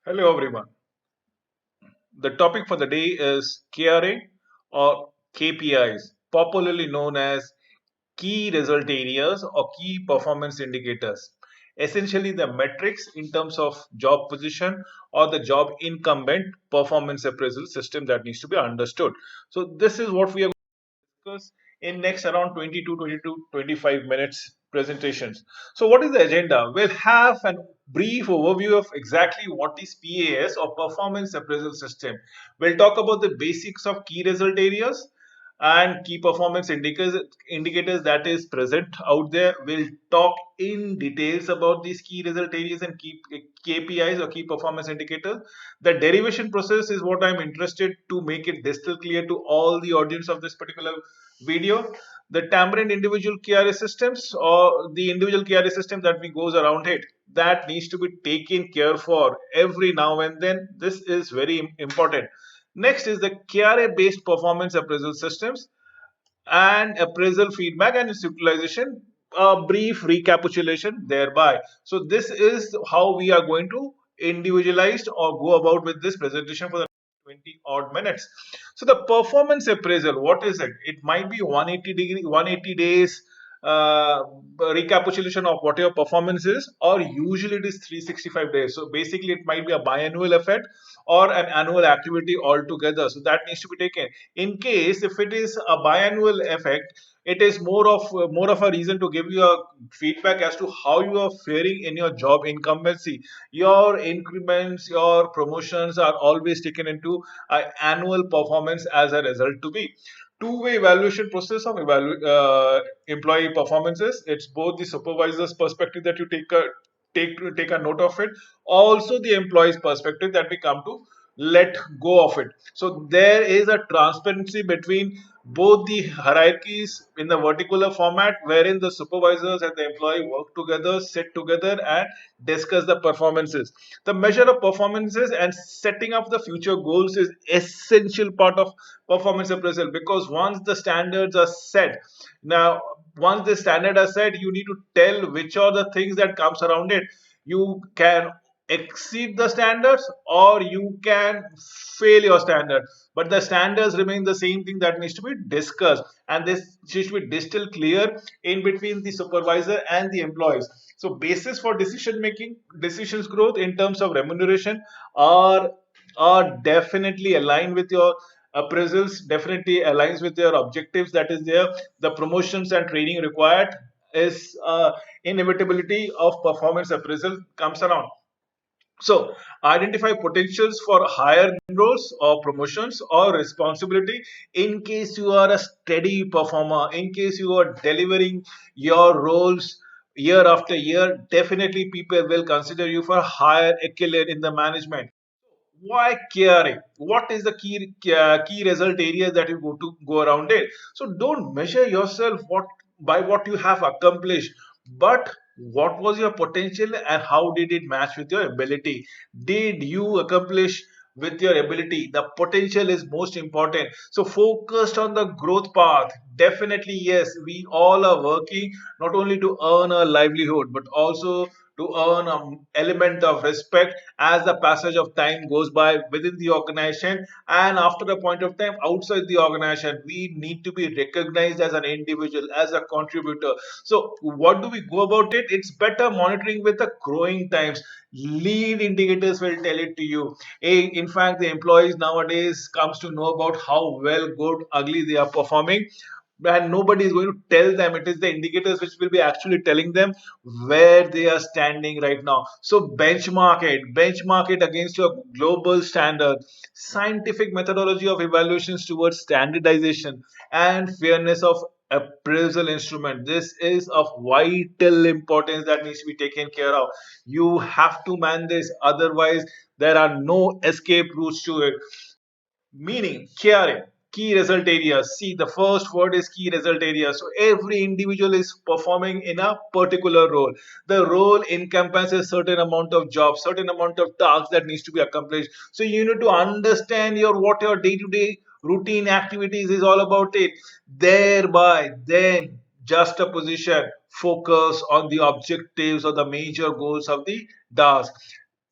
Hello everyone. The topic for the day is KRA or KPIs, popularly known as key result areas or key performance indicators. Essentially, the metrics in terms of job position or the job incumbent performance appraisal system that needs to be understood. So, this is what we are discuss in next around 20 to 25 minutes presentations. So what is the agenda? We'll have a brief overview of exactly what is PAS or Performance Appraisal System. We'll talk about the basics of key result areas and key performance indicators that is present out there. We'll talk in details about these key result areas and key KPIs or key performance indicators. The derivation process is what I'm interested to make it crystal clear to all the audience of this particular video. The tamarind individual KRA systems or the individual KRA system that we goes around it, that needs to be taken care for every now and then. This is very important. Next is the KRA based performance appraisal systems and appraisal feedback and its utilization. A brief recapitulation thereby. So this is how we are going to individualize or go about with this presentation for the 20 odd minutes. So the performance appraisal, what is it? It might be 180 days recapitulation of what your performance is, or usually it is 365 days. So basically, it might be a biannual effect or an annual activity altogether. So that needs to be taken. In case if it is a biannual effect, it is more of a reason to give you a feedback as to how you are faring in your job incumbency. Your increments, your promotions are always taken into annual performance as a result to be two-way evaluation process of employee performances. It's both the supervisor's perspective that you take a note of it, also the employee's perspective that we come to let go of it. So there is a transparency between both the hierarchies in the vertical format, wherein the supervisors and the employee work together, sit together, and discuss the performances. The measure of performances and setting up the future goals is essential part of performance appraisal, because once the standards are set, now once the standard are set, you need to tell which are the things that comes around it. You can exceed the standards or you can fail your standard, but the standards remain the same thing that needs to be discussed, and this should be distilled clear in between the supervisor and the employees. So basis for decision making, decisions growth in terms of remuneration are are definitely aligned with your appraisals, definitely aligns with your objectives that is there. The promotions and training required is inevitability of performance appraisal comes around. So, identify potentials for higher roles or promotions or responsibility in case you are a steady performer, in case you are delivering your roles year after year. Definitely, people will consider you for higher echelon in the management. Why KRA? What is the key result areas that you go to go around it? So don't measure yourself what you have accomplished, but what was your potential and how did it match with your ability? Did you accomplish with your ability? The potential is most important. So focused on the growth path. Definitely yes, we all are working not only to earn a livelihood but also to earn an element of respect as the passage of time goes by within the organization, and after a point of time outside the organization we need to be recognized as an individual, as a contributor. So what do we go about it? It's better monitoring with the growing times. Lead indicators will tell it to you. In fact, the employees nowadays comes to know about how well, good, ugly they are performing, and nobody is going to tell them. It is the indicators which will be actually telling them where they are standing right now. So benchmark it against your global standard. Scientific methodology of evaluations towards standardization and fairness of appraisal instrument. This is of vital importance that needs to be taken care of. You have to man this, otherwise there are no escape routes to it. Meaning KRA, key result areas. See, the first word is key result area. So every individual is performing in a particular role. The role encompasses certain amount of jobs, certain amount of tasks that needs to be accomplished. So you need to understand what your day-to-day routine activities is all about it. Thereby, then just a position, focus on the objectives or the major goals of the task.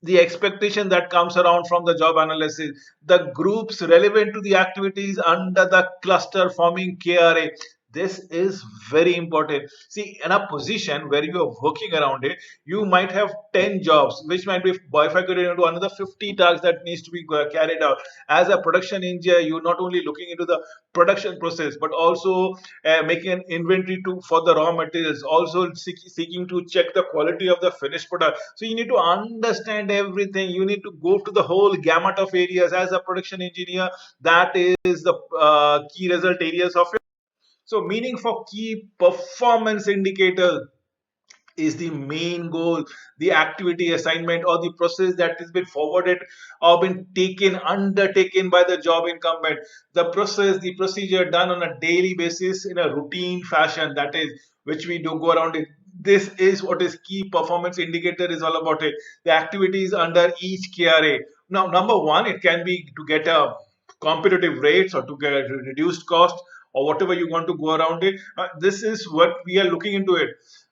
the expectation that comes around from the job analysis, the groups relevant to the activities under the cluster forming KRA. This is very important. See, in a position where you are working around it, you might have 10 jobs, which might be bifurcated into another 50 tasks that needs to be carried out. As a production engineer, you're not only looking into the production process, but also making an inventory for the raw materials, also seeking to check the quality of the finished product. So you need to understand everything. You need to go to the whole gamut of areas as a production engineer. That is the key result areas of it. So meaning for key performance indicator is the main goal, the activity assignment or the process that has been forwarded or been undertaken by the job incumbent, the process, the procedure done on a daily basis in a routine fashion, that is which we do go around it. This is what is key performance indicator is all about it, the activities under each KRA. Now number one, it can be to get a competitive rates or to get a reduced cost or whatever you want to go around it. This is what we are looking into it.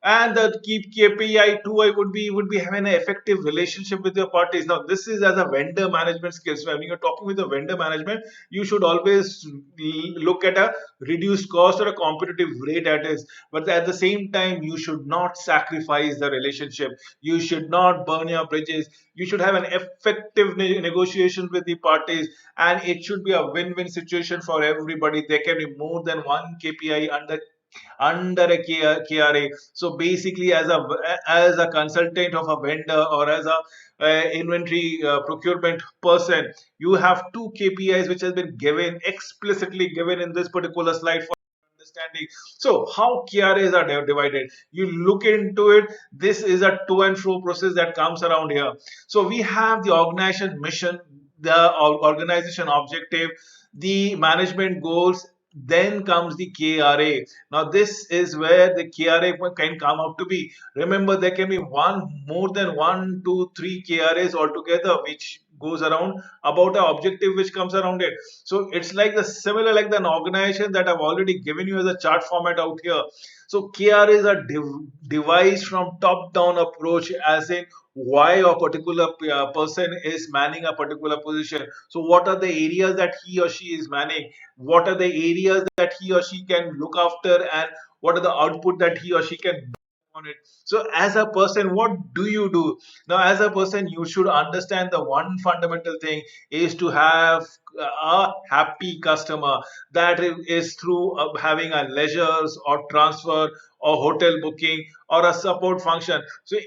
And the keep KPI too, I would be having an effective relationship with your parties. Now, this is as a vendor management skills. When you're talking with the vendor management, you should always look at a reduced cost or a competitive rate at is. But at the same time, you should not sacrifice the relationship. You should not burn your bridges. You should have an effective negotiation with the parties, and it should be a win-win situation for everybody. There can be more than one KPI under a KRA. So basically, as a consultant of a vendor or as a inventory procurement person, you have two KPIs which has been given explicitly given in this particular slide for understanding. So how KRAs are divided, you look into it. This is a to and fro process that comes around here. So we have the organization mission, the organization objective, the management goals, then comes the KRA. Now this is where the KRA can come out to be. Remember, there can be more than one, two, three KRAs altogether, which goes around about the objective which comes around it. So it's like the similar like the organization that I've already given you as a chart format out here. So KRAs are devised from top-down approach, as in why a particular person is manning a particular position. So what are the areas that he or she is manning? What are the areas that he or she can look after, and what are the output that he or she can on it. So as a person, what do you do? Now as a person, you should understand the one fundamental thing is to have a happy customer. That is through having a leisures or transfer or hotel booking or a support function. So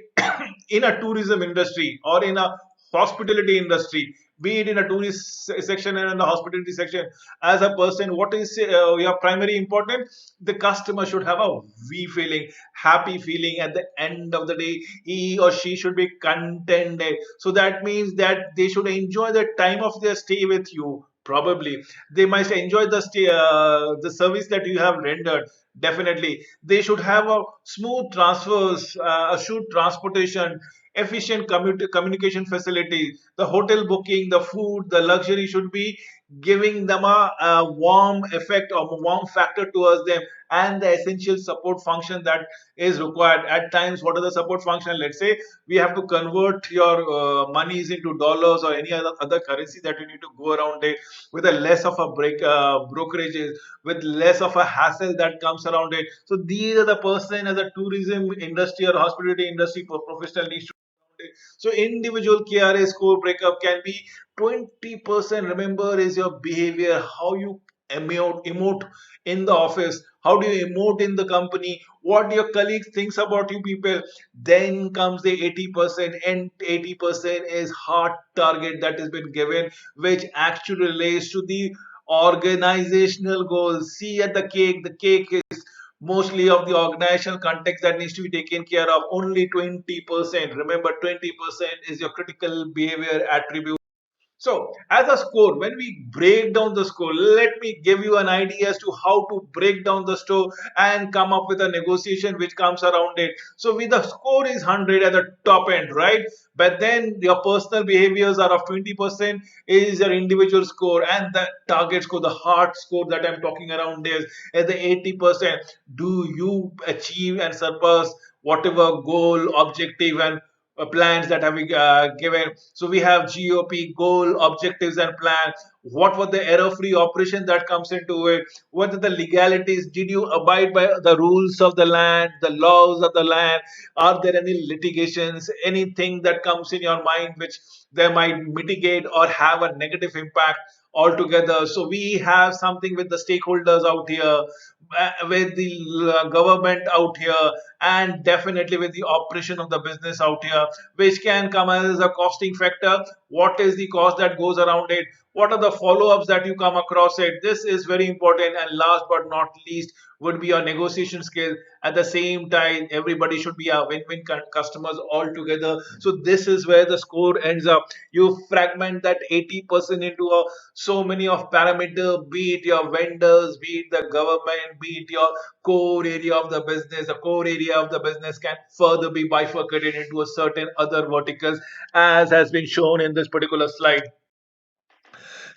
in a tourism industry or in a hospitality industry, be it in a tourist section and in the hospitality section, as a person, what is your primary important? The customer should have a we feeling, happy feeling. At the end of the day, he or she should be contented. So that means that they should enjoy the time of their stay with you. Probably they might enjoy the stay, the service that you have rendered. Definitely they should have a smooth transfers, assured transportation, efficient communication facility, the hotel booking, the food, the luxury should be giving them a warm effect or warm factor towards them, and the essential support function that is required at times. What are the support function? Let's say we have to convert your monies into dollars or any other currency that you need to go around it with a less of a brokerages, with less of a hassle that comes around it. So these are the person as a tourism industry or hospitality industry professional needs to. So individual KRA score breakup can be 20%. Remember, is your behavior, how you emote in the office, how do you emote in the company, what your colleagues thinks about you people. Then comes the 80%, and 80% is hard target that has been given, which actually relates to the organizational goals. See at the cake is mostly of the organizational context that needs to be taken care of. Only 20%. Remember, 20% is your critical behavior attribute. So, as a score, when we break down the score, let me give you an idea as to how to break down the score and come up with a negotiation which comes around it. So, with the score is 100 at the top end, right? But then your personal behaviors are of 20% is your individual score, and the target score, the hard score that I'm talking around is at the 80%. Do you achieve and surpass whatever goal, objective, and plans that have been given. So we have GOP, goal, objectives, and plan. What was the error-free operation that comes into it? What are the legalities? Did you abide by the rules of the land, the laws of the land? Are there any litigations, anything that comes in your mind which they might mitigate or have a negative impact altogether? So we have something with the stakeholders out here, with the government out here, and definitely with the operation of the business out here, which can come as a costing factor. What is the cost that goes around it? What are the follow-ups that you come across it? This is very important. And last but not least would be your negotiation skill. At the same time, everybody should be a win-win customers altogether. So this is where the score ends up. You fragment that 80% into so many of parameter, be it your vendors, be it the government, be it your core area of the business. The core area of the business can further be bifurcated into a certain other verticals, as has been shown in this particular slide.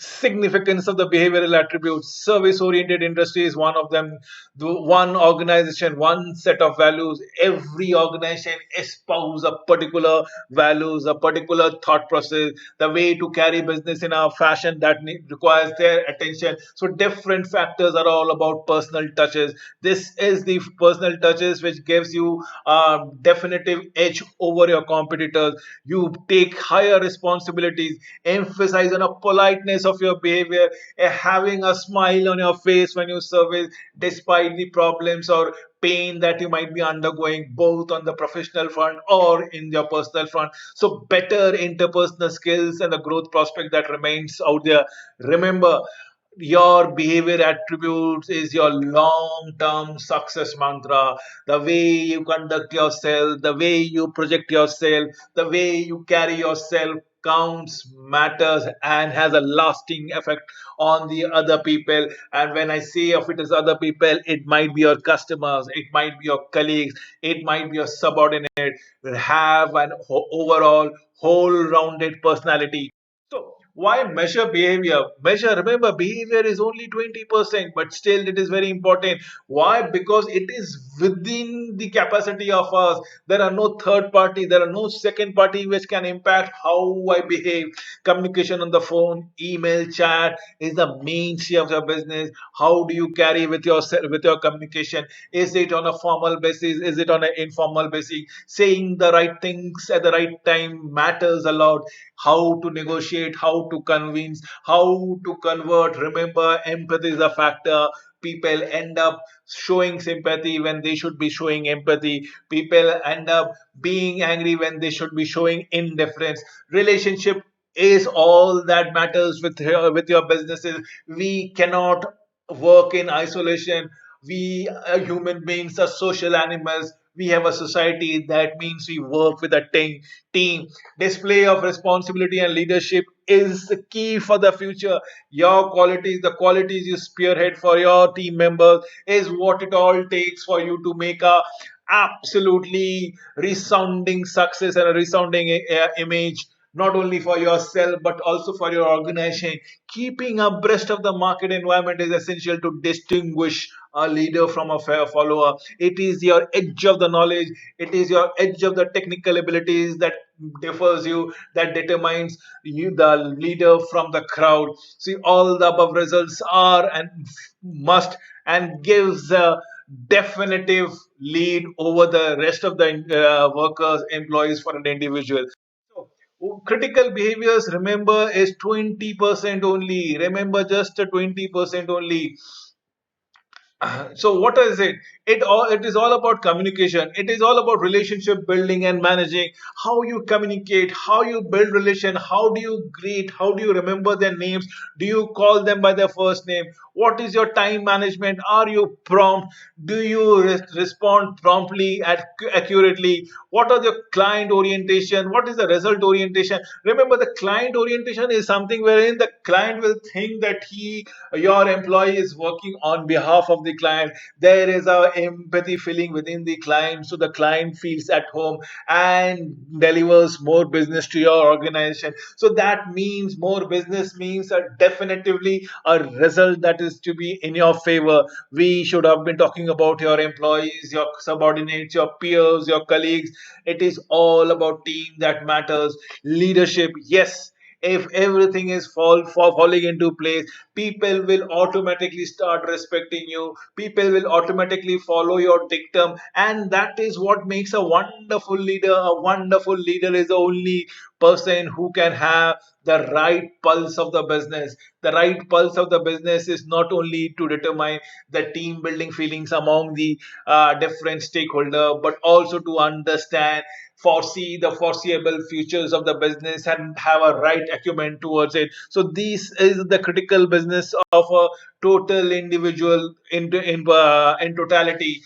Significance of the behavioral attributes. Service oriented industry is one of them. The one organization, one set of values. Every organization espouse a particular values, a particular thought process, the way to carry business in a fashion that requires their attention. So different factors are all about personal touches. This is the personal touches which gives you a definitive edge over your competitors. You take higher responsibilities, emphasize on a politeness of your behavior, having a smile on your face when you service, despite the problems or pain that you might be undergoing, both on the professional front or in your personal front. So better interpersonal skills and the growth prospect that remains out there. Remember, your behavior attributes is your long term success mantra. The way you conduct yourself, the way you project yourself, the way you carry yourself counts, matters, and has a lasting effect on the other people. And when I say of it as other people, it might be your customers, it might be your colleagues, it might be your subordinate, will have an overall whole rounded personality. So why measure behavior? Measure, remember, behavior is only 20%, but still it is very important. Why? Because it is within the capacity of us. There are no third party, there are no second party which can impact how I behave. Communication on the phone, email, chat is the mainstay of your business. How do you carry with your communication? Is it on a formal basis? Is it on an informal basis? Saying the right things at the right time matters a lot. How to negotiate, how to convince, how to convert. Remember, empathy is a factor. People end up showing sympathy when they should be showing empathy. People end up being angry when they should be showing indifference. Relationship is all that matters with your businesses. We cannot work in isolation. We human beings are social animals. We have a society, that means we work with a team. Display of responsibility and leadership is the key for the future. Your qualities, the qualities you spearhead for your team members, is what it all takes for you to make a absolutely resounding success and a resounding image, not only for yourself but also for your organization. Keeping abreast of the market environment is essential to distinguish a leader from a fair follower. It is your edge of the knowledge, it is your edge of the technical abilities that differs you, that determines you the leader from the crowd. See, all the above results are and must and gives a definitive lead over the rest of the workers, employees for an individual. So, critical behaviors, remember, is 20% only. Remember, just a 20% only. So what is it? It is all about communication. It is all about relationship building and managing. How you communicate, how you build relation, how do you greet, how do you remember their names? Do you call them by their first name? What is your time management? Are you prompt? Do you respond promptly, accurately? What are the client orientation? What is the result orientation? Remember, the client orientation is something wherein the client will think that your employee is working on behalf of the client. There is a empathy feeling within the client, so the client feels at home and delivers more business to your organization. So that means more business means a definitively a result that is to be in your favor. We should have been talking about your employees, your subordinates, your peers, your colleagues. It is all about team that matters. Leadership, yes. If everything is falling into place, people will automatically start respecting you. People will automatically follow your dictum, and that is what makes a wonderful leader. A wonderful leader is the only person who can have the right pulse of the business. The right pulse of the business is not only to determine the team building feelings among the different stakeholder, but also to understand, foresee the foreseeable futures of the business and have a right acumen towards it. So this is the critical business of a total individual in totality.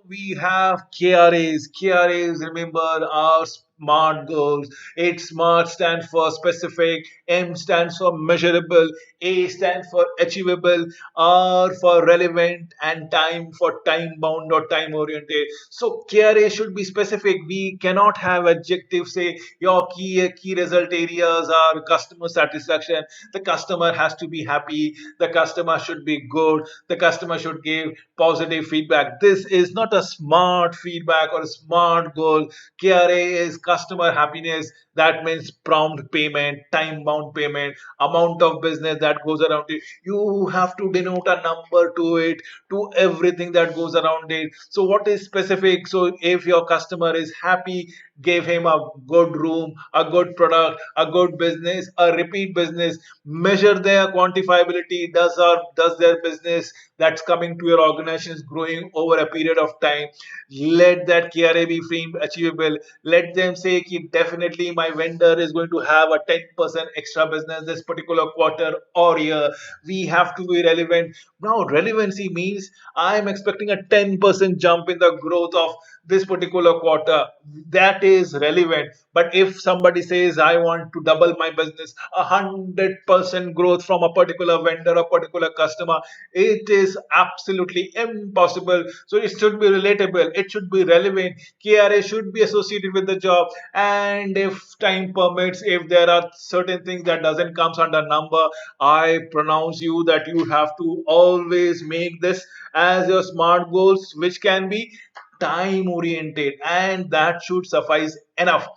We have KRAs. KRAs, remember, are SMART goals. It SMART stands for specific, M stands for measurable, A stands for achievable, R for relevant, and time for time bound or time oriented. So KRA should be specific. We cannot have adjectives say your key result areas are customer satisfaction. The customer has to be happy. The customer should be good. The customer should give positive feedback. This is not a smart feedback or a smart goal. KRA is customer happiness. That means prompt payment, time bound payment, amount of business that goes around it. You have to denote a number to it, to everything that goes around it. So, what is specific? So, if your customer is happy, give him a good room, a good product, a good business, a repeat business. Measure their quantifiability. Does their business that's coming to your organization is growing over a period of time? Let that KRA be framed achievable. Let them say ki definitely my vendor is going to have a 10% extra business this particular quarter or year. We have to be relevant. Now, relevancy means I am expecting a 10% jump in the growth of this particular quarter. That is relevant. But if somebody says I want to double my business, 100% growth from a particular vendor or particular customer, it is absolutely impossible. So it should be relatable, it should be relevant. KRA should be associated with the job, and if time permits, if there are certain things that doesn't comes under number, I pronounce you that you have to always make this as your smart goals, which can be time oriented, and that should suffice enough.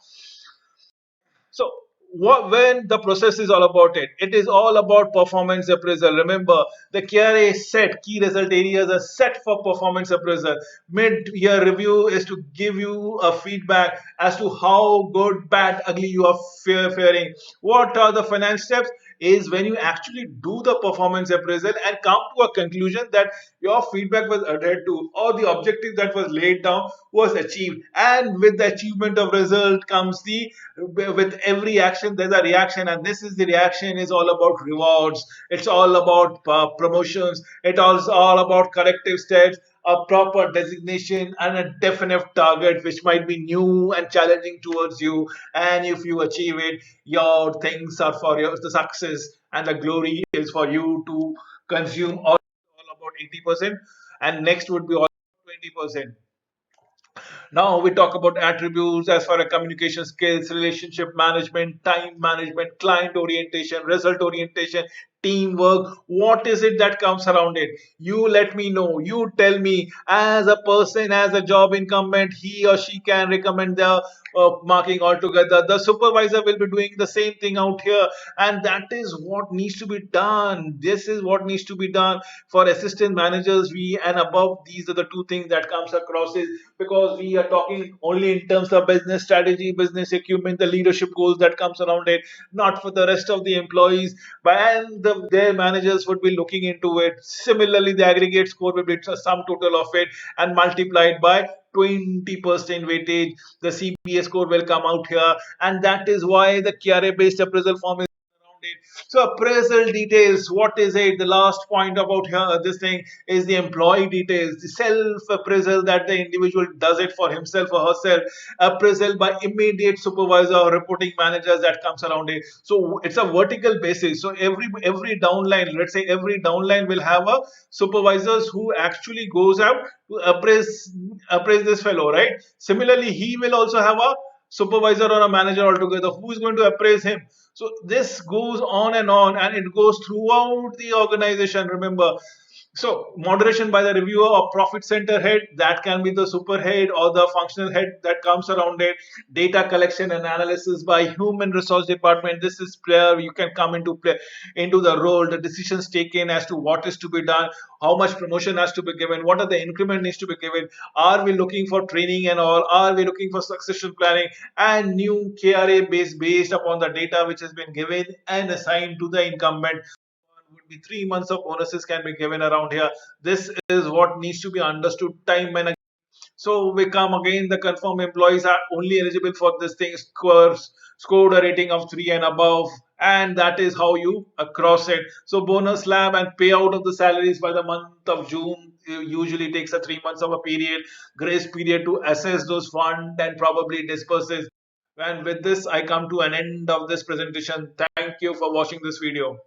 So, when the process is all about it is all about performance appraisal. Remember, the KRA set key result areas are set for performance appraisal. Mid-year review is to give you a feedback as to how good, bad, ugly you are faring. What are the finance steps? Is when you actually do the performance appraisal and come to a conclusion that your feedback was adhered to, or the objective that was laid down was achieved, and with the achievement of result comes the, with every action there's a reaction, and this is the reaction is all about rewards. It's all about promotions. It's also all about corrective steps, a proper designation, and a definite target which might be new and challenging towards you. And if you achieve it, your things are for your the success, and the glory is for you to consume all about 80%, and next would be all 20%. Now we talk about attributes as far as communication skills, relationship management, time management, client orientation, result orientation, teamwork. What is it that comes around it? You let me know. You tell me, as a person, as a job incumbent, he or she can recommend the marking altogether. The supervisor will be doing the same thing out here, and that is what needs to be done. This is what needs to be done for assistant managers. We and above, these are the two things that comes across is because we are talking only in terms of business strategy, business acumen, the leadership goals that comes around it, not for the rest of the employees. But and their managers would be looking into it. Similarly, the aggregate score will be a sum total of it and multiplied by 20% weightage. The CBA score will come out here, and that is why the KRA based appraisal form is around it. So appraisal details, what is it? The last point about here, this thing is the employee details, the self appraisal that the individual does it for himself or herself, appraisal by immediate supervisor or reporting managers that comes around it. So it's a vertical basis. So every downline, let's say every downline will have a supervisors who actually goes out to appraise this fellow, right? Similarly, he will also have a supervisor or a manager altogether, who is going to appraise him? So this goes on and it goes throughout the organization. Remember, so moderation by the reviewer or profit center head, that can be the super head or the functional head that comes around it. Data collection and analysis by human resource department, this is where you can come into play, into the role, the decisions taken as to what is to be done, how much promotion has to be given, what are the increment needs to be given, are we looking for training and all, are we looking for succession planning, and new KRA based upon the data which has been given and assigned to the incumbent. Would be 3 months of bonuses can be given around here. This is what needs to be understood time and again. So we come again, the confirmed employees are only eligible for this thing, scored a rating of 3 and above, and that is how you cross it. So bonus slab and payout of the salaries by the month of June usually takes a 3 months of a period, grace period to assess those funds and probably disperses. And with this, I come to an end of this presentation. Thank you for watching this video.